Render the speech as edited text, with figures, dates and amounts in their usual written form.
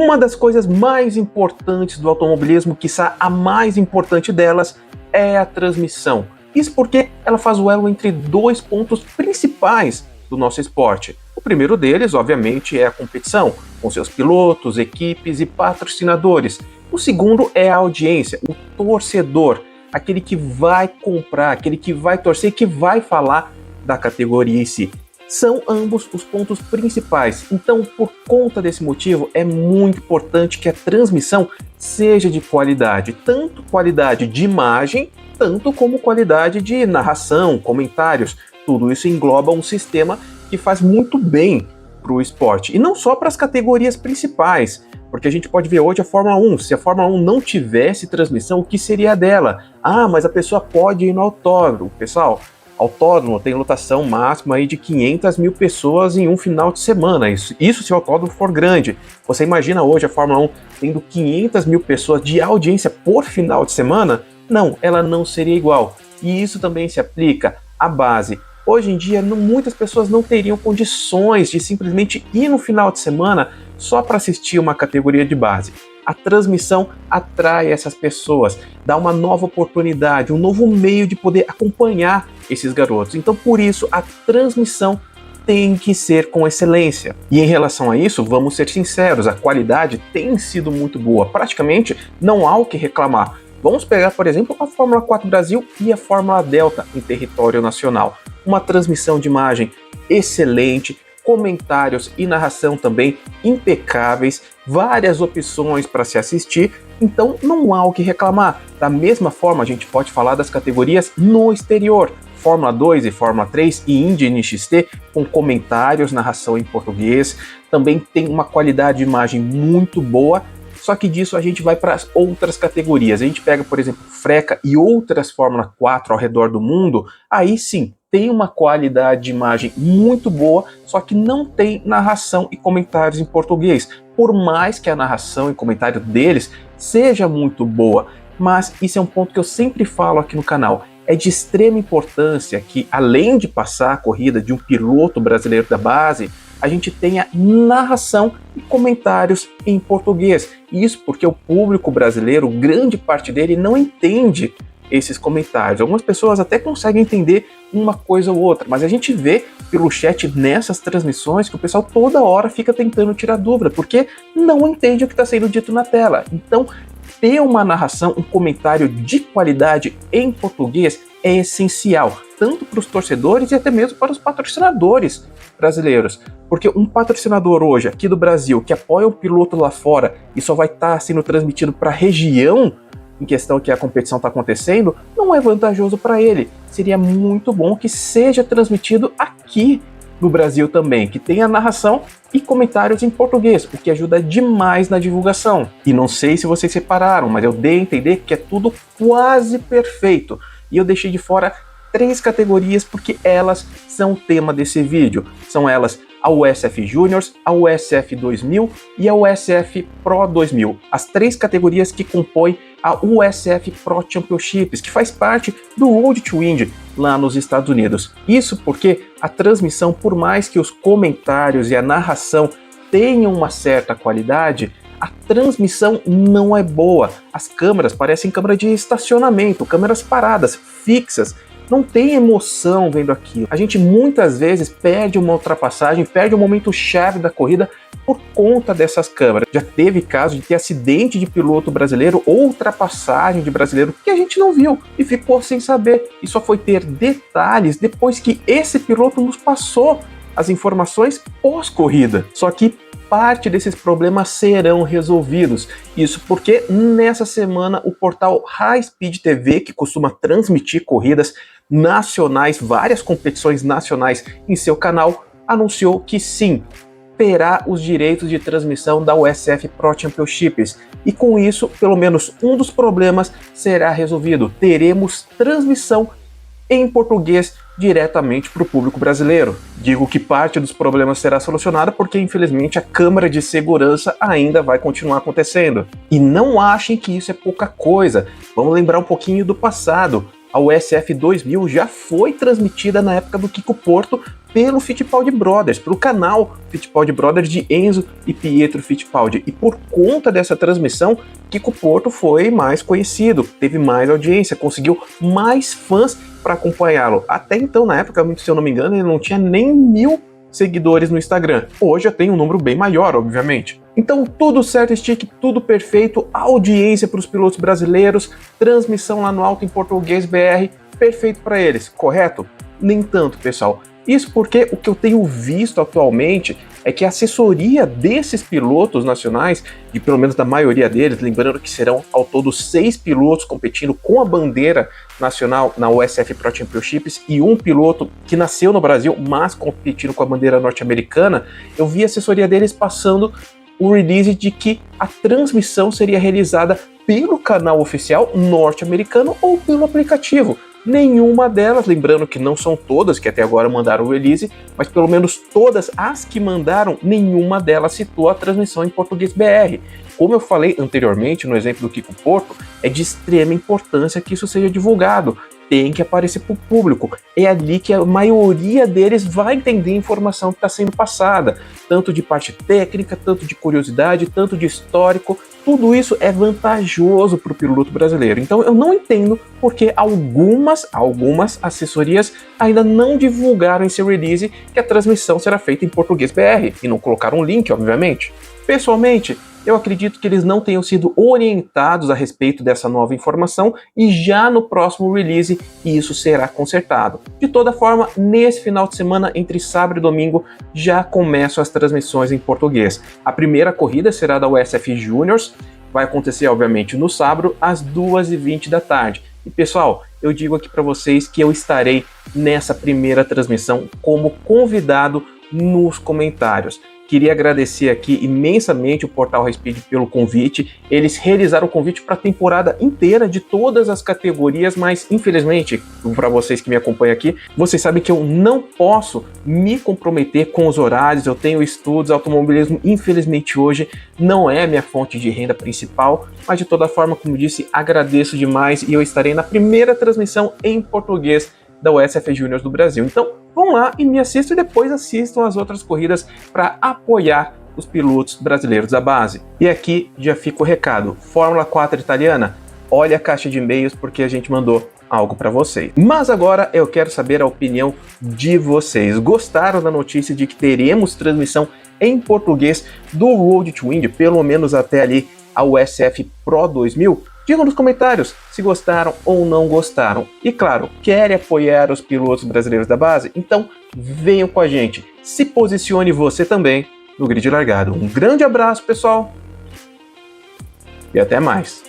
Uma das coisas mais importantes do automobilismo, quiçá a mais importante delas, é a transmissão. Isso porque ela faz o elo entre dois pontos principais do nosso esporte. O primeiro deles, obviamente, é a competição, com seus pilotos, equipes e patrocinadores. O segundo é a audiência, o torcedor, aquele que vai comprar, aquele que vai torcer, que vai falar da categoria em si. São ambos os pontos principais. Então, por conta desse motivo, é muito importante que a transmissão seja de qualidade, tanto qualidade de imagem, tanto como qualidade de narração, comentários. Tudo isso engloba um sistema que faz muito bem para o esporte. E não só para as categorias principais, porque a gente pode ver hoje a Fórmula 1. Se a Fórmula 1 não tivesse transmissão, o que seria dela? Ah, mas a pessoa pode ir no autódromo. Pessoal, autódromo tem lotação máxima aí de 500 mil pessoas em um final de semana. Isso se o autódromo for grande. Você imagina hoje a Fórmula 1 tendo 500 mil pessoas de audiência por final de semana? Não, ela não seria igual. E isso também se aplica à base. Hoje em dia, muitas pessoas não teriam condições de simplesmente ir no final de semana só para assistir uma categoria de base. A transmissão atrai essas pessoas, dá uma nova oportunidade, um novo meio de poder acompanhar esses garotos. Então, por isso, a transmissão tem que ser com excelência. E em relação a isso, vamos ser sinceros, a qualidade tem sido muito boa. Praticamente não há o que reclamar. Vamos pegar, por exemplo, a Fórmula 4 Brasil e a Fórmula Delta em território nacional. Uma transmissão de imagem excelente, comentários e narração também impecáveis, várias opções para se assistir, então não há o que reclamar. Da mesma forma, a gente pode falar das categorias no exterior, Fórmula 2 e Fórmula 3 e Indy NXT, com comentários, narração em português, também tem uma qualidade de imagem muito boa. Só que disso a gente vai para as outras categorias. A gente pega, por exemplo, Freca e outras Fórmula 4 ao redor do mundo, aí sim, tem uma qualidade de imagem muito boa, só que não tem narração e comentários em português. Por mais que a narração e comentário deles seja muito boa, mas isso é um ponto que eu sempre falo aqui no canal. É de extrema importância que, além de passar a corrida de um piloto brasileiro da base, a gente tenha narração e comentários em português. Isso porque o público brasileiro, grande parte dele, não entende esses comentários. Algumas pessoas até conseguem entender uma coisa ou outra, mas a gente vê pelo chat nessas transmissões que o pessoal toda hora fica tentando tirar dúvida, porque não entende o que está sendo dito na tela. Então, ter uma narração, um comentário de qualidade em português é essencial, tanto para os torcedores e até mesmo para os patrocinadores brasileiros. Porque um patrocinador hoje, aqui do Brasil, que apoia o piloto lá fora e só vai estar sendo transmitido para a região em questão que a competição está acontecendo, não é vantajoso para ele. Seria muito bom que seja transmitido aqui no Brasil também, que tenha narração e comentários em português, o que ajuda demais na divulgação. E não sei se vocês separaram, mas eu dei a entender que é tudo quase perfeito. E eu deixei de fora 3 categorias porque elas são o tema desse vídeo. São elas a USF Juniors, a USF 2000 e a USF Pro 2000. As 3 categorias que compõem a USF Pro Championships, que faz parte do Road to Indy lá nos Estados Unidos. Isso porque a transmissão, por mais que os comentários e a narração tenham uma certa qualidade, a transmissão não é boa. As câmeras parecem câmeras de estacionamento, câmeras paradas, fixas. Não tem emoção vendo aquilo. A gente muitas vezes perde uma ultrapassagem, perde um momento chave da corrida por conta dessas câmeras. Já teve caso de ter acidente de piloto brasileiro ou ultrapassagem de brasileiro que a gente não viu e ficou sem saber. E só foi ter detalhes depois que esse piloto nos passou as informações pós-corrida. Só que parte desses problemas serão resolvidos. Isso porque nessa semana o portal High Speed TV, que costuma transmitir corridas nacionais, várias competições nacionais em seu canal, anunciou que sim, terá os direitos de transmissão da USF Pro Championships. E com isso, pelo menos um dos problemas será resolvido. Teremos transmissão em português diretamente para o público brasileiro. Digo que parte dos problemas será solucionada porque, infelizmente, a câmera de segurança ainda vai continuar acontecendo. E não achem que isso é pouca coisa. Vamos lembrar um pouquinho do passado. A USF 2000 já foi transmitida na época do Kiko Porto pelo Fittipaldi Brothers, pelo canal Fittipaldi Brothers de Enzo e Pietro Fittipaldi. E por conta dessa transmissão, Kiko Porto foi mais conhecido, teve mais audiência, conseguiu mais fãs para acompanhá-lo. Até então, na época, se eu não me engano, ele não tinha nem 1000 seguidores no Instagram. Hoje já tem um número bem maior, obviamente. Então, tudo certo, Stick, tudo perfeito, audiência para os pilotos brasileiros, transmissão lá no Auto em Português BR, perfeito para eles, correto? Nem tanto, pessoal. Isso porque o que eu tenho visto atualmente é que a assessoria desses pilotos nacionais, e pelo menos da maioria deles, lembrando que serão ao todo 6 pilotos competindo com a bandeira nacional na USF Pro Championships e um piloto que nasceu no Brasil, mas competindo com a bandeira norte-americana, eu vi a assessoria deles passando o release de que a transmissão seria realizada pelo canal oficial norte-americano ou pelo aplicativo. Nenhuma delas, lembrando que não são todas que até agora mandaram o release, mas pelo menos todas as que mandaram, nenhuma delas citou a transmissão em português BR. Como eu falei anteriormente no exemplo do Kiko Porto, é de extrema importância que isso seja divulgado. Tem que aparecer para o público. É ali que a maioria deles vai entender a informação que está sendo passada, tanto de parte técnica, tanto de curiosidade, tanto de histórico. Tudo isso é vantajoso para o piloto brasileiro. Então eu não entendo porque algumas assessorias ainda não divulgaram em seu release que a transmissão será feita em português BR e não colocaram um link, obviamente. Pessoalmente, eu acredito que eles não tenham sido orientados a respeito dessa nova informação e já no próximo release isso será consertado. De toda forma, nesse final de semana, entre sábado e domingo, já começam as transmissões em português. A primeira corrida será da USF Juniors, vai acontecer obviamente no sábado às 2h20 da tarde. E pessoal, eu digo aqui para vocês que eu estarei nessa primeira transmissão como convidado nos comentários. Queria agradecer aqui imensamente o Portal Race pelo convite. Eles realizaram o convite para a temporada inteira de todas as categorias, mas infelizmente, para vocês que me acompanham aqui, vocês sabem que eu não posso me comprometer com os horários. Eu tenho estudos, automobilismo, infelizmente hoje não é a minha fonte de renda principal, mas de toda forma, como disse, agradeço demais e eu estarei na primeira transmissão em português da USF Juniors do Brasil. Então, vão lá e me assistam e depois assistam as outras corridas para apoiar os pilotos brasileiros da base. E aqui já fica o recado. Fórmula 4 italiana, olha a caixa de e-mails porque a gente mandou algo para vocês. Mas agora eu quero saber a opinião de vocês. Gostaram da notícia de que teremos transmissão em português do Road to Indy, pelo menos até ali a USF Pro 2000? Digam nos comentários se gostaram ou não gostaram. E claro, querem apoiar os pilotos brasileiros da base? Então venham com a gente. Se posicione você também no grid largado. Um grande abraço, pessoal. E até mais.